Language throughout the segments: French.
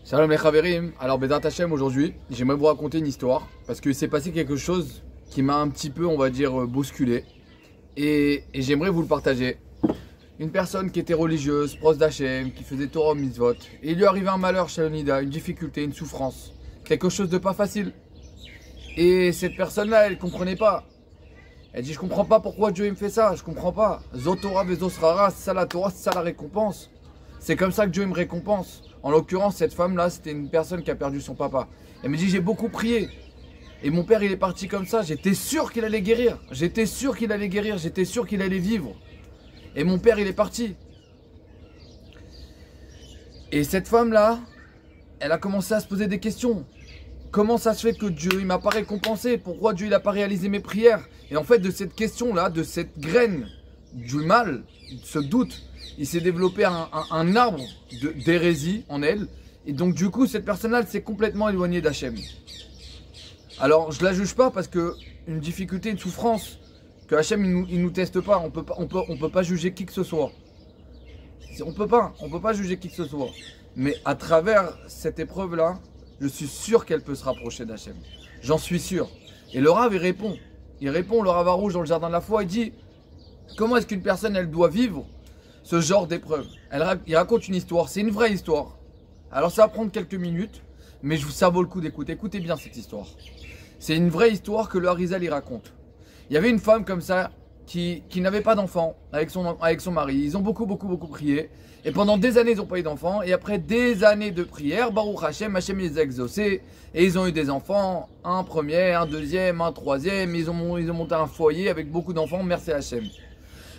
Shalom les Chaverim. Alors Bédat Hachem, aujourd'hui, j'aimerais vous raconter une histoire parce qu'il s'est passé quelque chose qui m'a un petit peu, on va dire, bousculé et j'aimerais vous le partager. Une personne qui était religieuse, proche d'Hachem, qui faisait Torah Mitzvot, et il lui arrivait un malheur chez Nida, une difficulté, une souffrance, quelque chose de pas facile. Et cette personne-là, elle comprenait pas. Elle dit, je comprends pas pourquoi Dieu il me fait ça, je comprends pas. Zotora vezosrara, c'est ça la Torah, c'est ça la récompense. C'est comme ça que Dieu me récompense. En l'occurrence, cette femme-là, c'était une personne qui a perdu son papa. Elle me dit, j'ai beaucoup prié. Et mon père, il est parti comme ça. J'étais sûr qu'il allait guérir. J'étais sûr qu'il allait guérir. J'étais sûr qu'il allait vivre. Et mon père, il est parti. Et cette femme-là, elle a commencé à se poser des questions. Comment ça se fait que Dieu, il m'a pas récompensé? Pourquoi Dieu, il n'a pas réalisé mes prières? Et en fait, de cette question-là, de cette graine du mal, ce doute, il s'est développé un arbre d'hérésie en elle. Et donc du coup, cette personne-là, elle s'est complètement éloignée d'Hachem. Alors, je la juge pas parce que une difficulté, une souffrance, que Hachem, il nous teste pas. On peut pas juger qui que ce soit. On peut pas juger qui que ce soit. Mais à travers cette épreuve-là, je suis sûr qu'elle peut se rapprocher d'Hachem. J'en suis sûr. Et le Rav, il répond. Il répond, le Rav Arouche dans le jardin de la foi, il dit, comment est-ce qu'une personne, elle doit vivre ce genre d'épreuve? Il raconte une histoire, c'est une vraie histoire. Alors ça va prendre quelques minutes, mais ça vaut le coup d'écouter. Écoutez bien cette histoire. C'est une vraie histoire que le Harizal y raconte. Il y avait une femme comme ça qui n'avait pas d'enfant avec son mari. Ils ont beaucoup prié. Et pendant des années, ils n'ont pas eu d'enfants. Et après des années de prière, Baruch Hashem, Hashem les a exaucés. Et ils ont eu des enfants, un premier, un deuxième, un troisième. Ils ont monté un foyer avec beaucoup d'enfants, merci Hashem.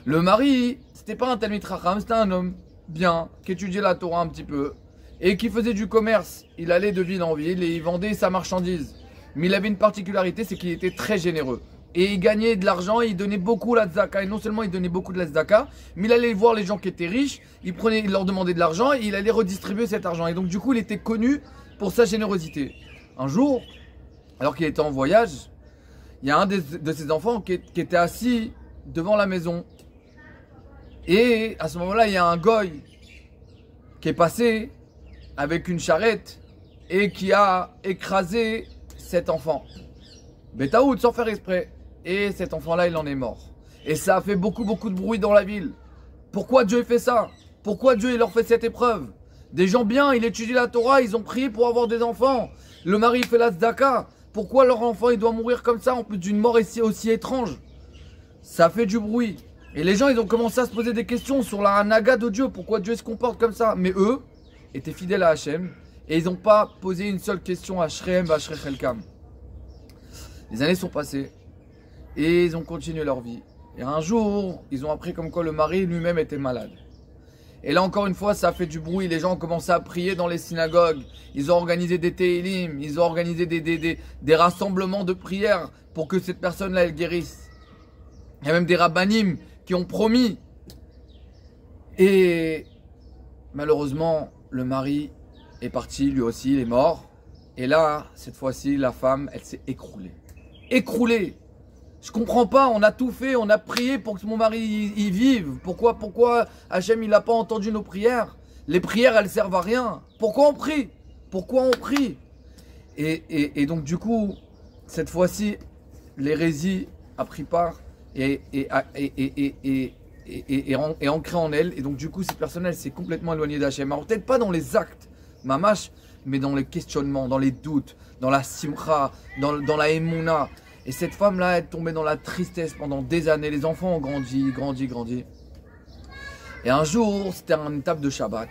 Le mari, c'était pas un Talmid Chacham, c'était un homme bien, qui étudiait la Torah un petit peu, et qui faisait du commerce. Il allait de ville en ville et il vendait sa marchandise. Mais il avait une particularité, c'est qu'il était très généreux. Et il gagnait de l'argent, et il donnait beaucoup la tzedaka. Et non seulement il donnait beaucoup de la tzedaka, mais il allait voir les gens qui étaient riches, il leur demandait de l'argent et il allait redistribuer cet argent. Et donc du coup, il était connu pour sa générosité. Un jour, alors qu'il était en voyage, il y a un de ses enfants qui était assis devant la maison. Et à ce moment-là, il y a un goy qui est passé avec une charrette et qui a écrasé cet enfant. Betaoud, sans faire exprès. Et cet enfant-là, il en est mort. Et ça a fait beaucoup de bruit dans la ville. Pourquoi Dieu fait ça? Pourquoi Dieu il leur fait cette épreuve? Des gens bien, ils étudient la Torah, ils ont prié pour avoir des enfants. Le mari fait la tzedaka. Pourquoi leur enfant il doit mourir comme ça, en plus d'une mort aussi étrange? Ça fait du bruit. Et les gens, ils ont commencé à se poser des questions sur la hanaga de Dieu. Pourquoi Dieu se comporte comme ça? Mais eux étaient fidèles à Hachem. Et ils n'ont pas posé une seule question à Shrem, Vachrei Chelkam. Les années sont passées. Et ils ont continué leur vie. Et un jour, ils ont appris comme quoi le mari lui-même était malade. Et là, encore une fois, ça a fait du bruit. Les gens ont commencé à prier dans les synagogues. Ils ont organisé des télim. Ils ont organisé des rassemblements de prières pour que cette personne-là, elle guérisse. Il y a même des rabbanim qui ont promis. Et malheureusement, le mari est parti, lui aussi, il est mort. Et là, cette fois-ci, la femme, elle s'est écroulée. Écroulée. Je comprends pas, on a tout fait, on a prié pour que mon mari y vive. Pourquoi Hachem, il n'a pas entendu nos prières? Les prières, elles servent à rien. Pourquoi on prie? Pourquoi on prie? Et donc, du coup, cette fois-ci, l'hérésie a pris part. Et ancré en elle. Et donc du coup, cette personne, elle s'est complètement éloignée d'Hachem. Alors peut-être pas dans les actes, mamash, mais dans les questionnements, dans les doutes, dans la simcha, dans la émouna. Et cette femme-là, elle est tombée dans la tristesse pendant des années. Les enfants ont grandi. Et un jour, c'était une étape de Shabbat.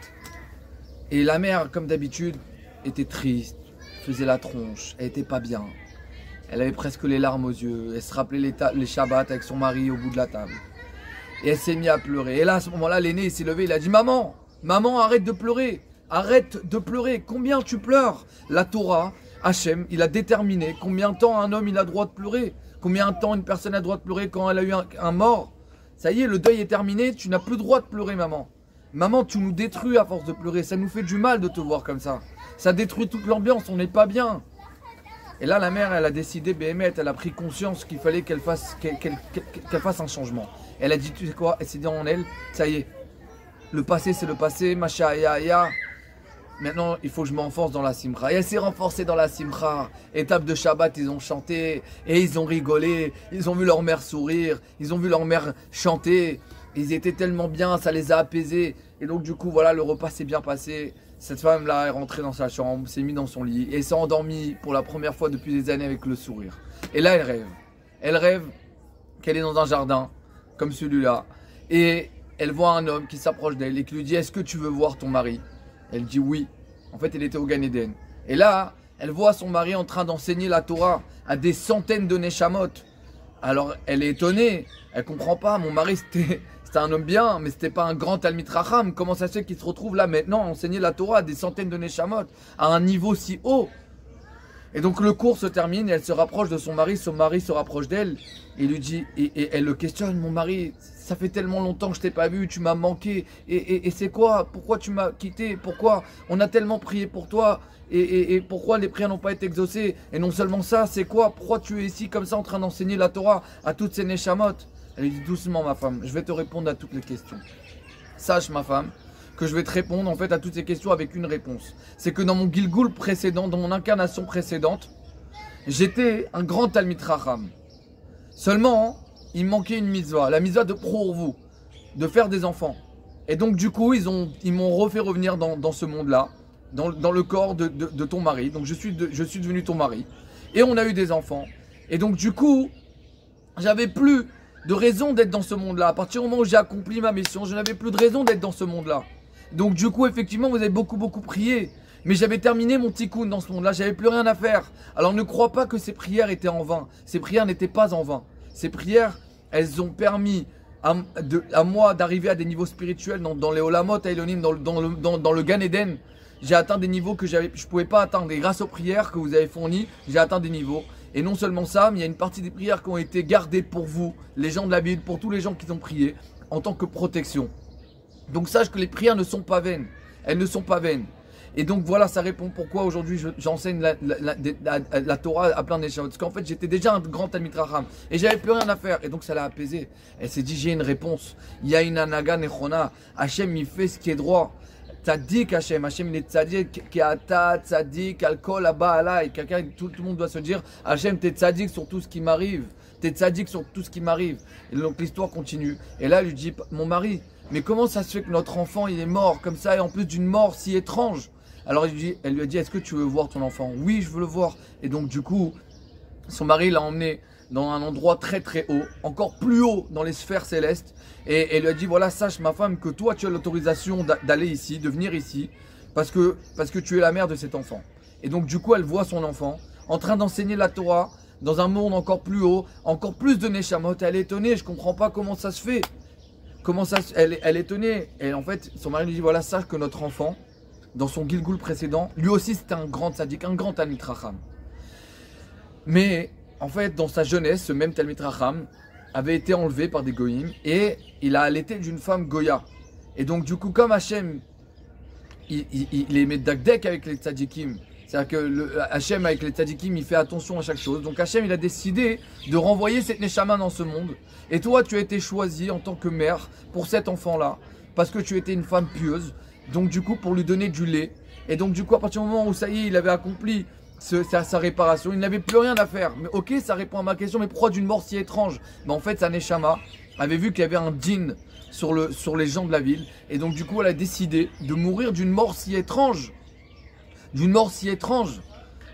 Et la mère, comme d'habitude, était triste, faisait la tronche, elle était pas bien. Elle avait presque les larmes aux yeux. Elle se rappelait les Shabbats avec son mari au bout de la table. Et elle s'est mise à pleurer. Et là, à ce moment-là, l'aîné, il s'est levé. Il a dit, maman, arrête de pleurer. Arrête de pleurer. Combien tu pleures? La Torah, Hachem, il a déterminé combien de temps un homme, il a droit de pleurer. Combien de temps une personne a droit de pleurer quand elle a eu un mort. Ça y est, le deuil est terminé. Tu n'as plus le droit de pleurer, maman. Maman, tu nous détruis à force de pleurer. Ça nous fait du mal de te voir comme ça. Ça détruit toute l'ambiance. On n'est pas bien. Et là, la mère, elle a décidé, Béhémet, elle a pris conscience qu'il fallait qu'elle fasse un changement. Elle a dit, tu sais quoi, elle s'est dit en elle, ça y est, le passé c'est le passé, Macha Aya, maintenant il faut que je m'enfonce dans la simcha. Et elle s'est renforcée dans la simcha. Étape de Shabbat, ils ont chanté et ils ont rigolé. Ils ont vu leur mère sourire, ils ont vu leur mère chanter. Ils étaient tellement bien, ça les a apaisés. Et donc du coup, voilà, le repas s'est bien passé. Cette femme-là est rentrée dans sa chambre, s'est mise dans son lit et s'est endormie pour la première fois depuis des années avec le sourire. Et là, elle rêve. Elle rêve qu'elle est dans un jardin comme celui-là. Et elle voit un homme qui s'approche d'elle et qui lui dit « Est-ce que tu veux voir ton mari ?» Elle dit oui. En fait, elle était au Gan Eden. Et là, elle voit son mari en train d'enseigner la Torah à des centaines de Neshamot. Alors, elle est étonnée. Elle comprend pas. Mon mari, c'était un homme bien, mais c'était pas un grand Talmid Racham. Comment ça se fait qu'il se retrouve là maintenant à enseigner la Torah à des centaines de Neshamot à un niveau si haut? Et donc le cours se termine et elle se rapproche de son mari se rapproche d'elle et lui dit, et elle le questionne, mon mari, ça fait tellement longtemps que je t'ai pas vu, tu m'as manqué, et c'est quoi? Pourquoi tu m'as quitté? Pourquoi? On a tellement prié pour toi, et pourquoi les prières n'ont pas été exaucées? Et non seulement ça, c'est quoi? Pourquoi tu es ici comme ça en train d'enseigner la Torah à toutes ces Neshamot? Elle lui dit, doucement ma femme, je vais te répondre à toutes les questions. Sache ma femme, que je vais te répondre en fait à toutes ces questions avec une réponse. C'est que dans mon Gilgul précédent, dans mon incarnation précédente, j'étais un grand Talmid Racham. Seulement, il me manquait une mitzvah, la mitzvah de Prourvu, de faire des enfants. Et donc du coup, ils m'ont refait revenir dans ce monde-là, dans le corps de ton mari. Donc je suis devenu ton mari. Et on a eu des enfants. Et donc du coup, j'avais plus de raison d'être dans ce monde-là. À partir du moment où j'ai accompli ma mission, je n'avais plus de raison d'être dans ce monde-là. Donc du coup, effectivement, vous avez beaucoup prié. Mais j'avais terminé mon tikkun dans ce monde-là, j'avais plus rien à faire. Alors ne crois pas que ces prières étaient en vain. Ces prières n'étaient pas en vain. Ces prières, elles ont permis à moi d'arriver à des niveaux spirituels dans les Olamot, à Elohim, dans le Gan Eden. J'ai atteint des niveaux que je ne pouvais pas atteindre. Et grâce aux prières que vous avez fournies, j'ai atteint des niveaux. Et non seulement ça, mais il y a une partie des prières qui ont été gardées pour vous, les gens de la Bible, pour tous les gens qui ont prié, en tant que protection. Donc sache que les prières ne sont pas vaines. Elles ne sont pas vaines. Et donc voilà, ça répond pourquoi aujourd'hui j'enseigne la Torah à plein d'échelles. Parce qu'en fait j'étais déjà un grand Talmid Racham. Et j'avais plus rien à faire. Et donc ça l'a apaisé. Elle s'est dit j'ai une réponse. Il y a une anaga nechona. Hachem il fait ce qui est droit. Tzadik Hachem. Hachem il est tzadik. Kiata tzadik alkol abala. Et quelqu'un, tout le monde doit se dire Hachem t'es tzadik sur tout ce qui m'arrive. T'es tzadik sur tout ce qui m'arrive. Et donc l'histoire continue. Et là elle lui dit mon mari, mais comment ça se fait que notre enfant il est mort comme ça et en plus d'une mort si étrange? Alors elle lui a dit, est-ce que tu veux voir ton enfant? Oui, je veux le voir. Et donc du coup, son mari l'a emmené dans un endroit très haut, encore plus haut dans les sphères célestes. Et elle lui a dit, voilà, sache ma femme que toi tu as l'autorisation d'aller ici, de venir ici, parce que tu es la mère de cet enfant. Et donc du coup, elle voit son enfant en train d'enseigner la Torah dans un monde encore plus haut, encore plus de Neshamot. Elle est étonnée, je ne comprends pas comment ça se fait. Comment ça, elle est étonnée. Et en fait, son mari lui dit, voilà, sache que notre enfant, dans son Gilgul précédent, lui aussi c'était un grand tzaddik, un grand Talmid Racham. Mais en fait, dans sa jeunesse, ce même Talmid Racham avait été enlevé par des goyim et il a allaité d'une femme goya. Et donc du coup, comme Hachem, il est médakdek avec les tzaddikim, c'est-à-dire que Hachem avec les tzaddikim, il fait attention à chaque chose. Donc Hachem, il a décidé de renvoyer cette neshama dans ce monde. Et toi, tu as été choisi en tant que mère pour cet enfant-là, parce que tu étais une femme pieuse. Donc du coup pour lui donner du lait. Et donc du coup à partir du moment où ça y est il avait accompli sa réparation, il n'avait plus rien à faire. Mais ok, ça répond à ma question, mais pourquoi d'une mort si étrange? Mais en fait sa neshama avait vu qu'il y avait un djinn sur les gens de la ville. Et donc du coup elle a décidé de mourir d'une mort si étrange. D'une mort si étrange.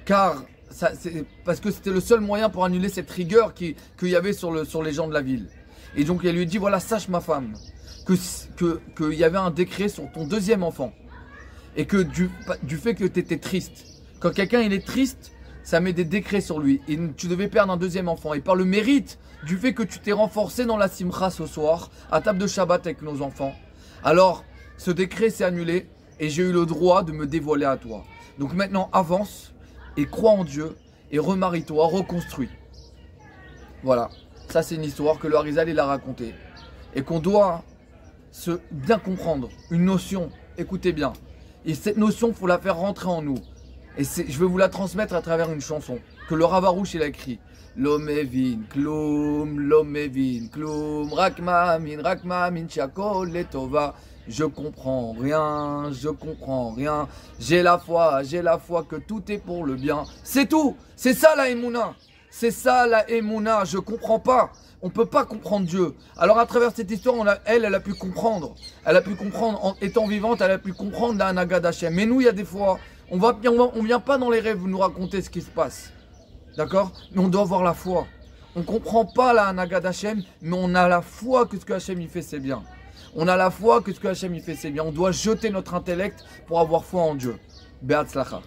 Car parce que c'était le seul moyen pour annuler cette rigueur qu'il y avait sur les gens de la ville. Et donc elle lui dit voilà, sache ma femme qu'il y avait un décret sur ton deuxième enfant et que du fait que tu étais triste, quand quelqu'un il est triste, ça met des décrets sur lui et tu devais perdre un deuxième enfant, et par le mérite du fait que tu t'es renforcé dans la simcha ce soir à table de Shabbat avec nos enfants, alors ce décret s'est annulé et j'ai eu le droit de me dévoiler à toi. Donc maintenant avance et crois en Dieu et remarie-toi, reconstruis. Voilà, ça c'est une histoire que le Harizal il a racontée et qu'on doit bien comprendre, une notion, écoutez bien. Et cette notion, il faut la faire rentrer en nous. Et je vais vous la transmettre à travers une chanson que le Rav Arush il a écrit. L'omevin klum, rak ma'amin, shakol letova. je comprends rien, je comprends rien. J'ai la foi que tout est pour le bien. C'est tout. C'est ça la Emouna. C'est ça la Emouna. Je comprends pas. On peut pas comprendre Dieu. Alors à travers cette histoire, elle a pu comprendre. Elle a pu comprendre en étant vivante, elle a pu comprendre la Hanaga d'Hachem. Mais nous, il y a des fois, on vient pas dans les rêves nous raconter ce qui se passe. D'accord? Mais on doit avoir la foi. On ne comprend pas la Hanaga d'Hachem, mais on a la foi que ce que Hachem il fait c'est bien. On a la foi que ce que Hachem il fait c'est bien. On doit jeter notre intellect pour avoir foi en Dieu. Be'atzlacha.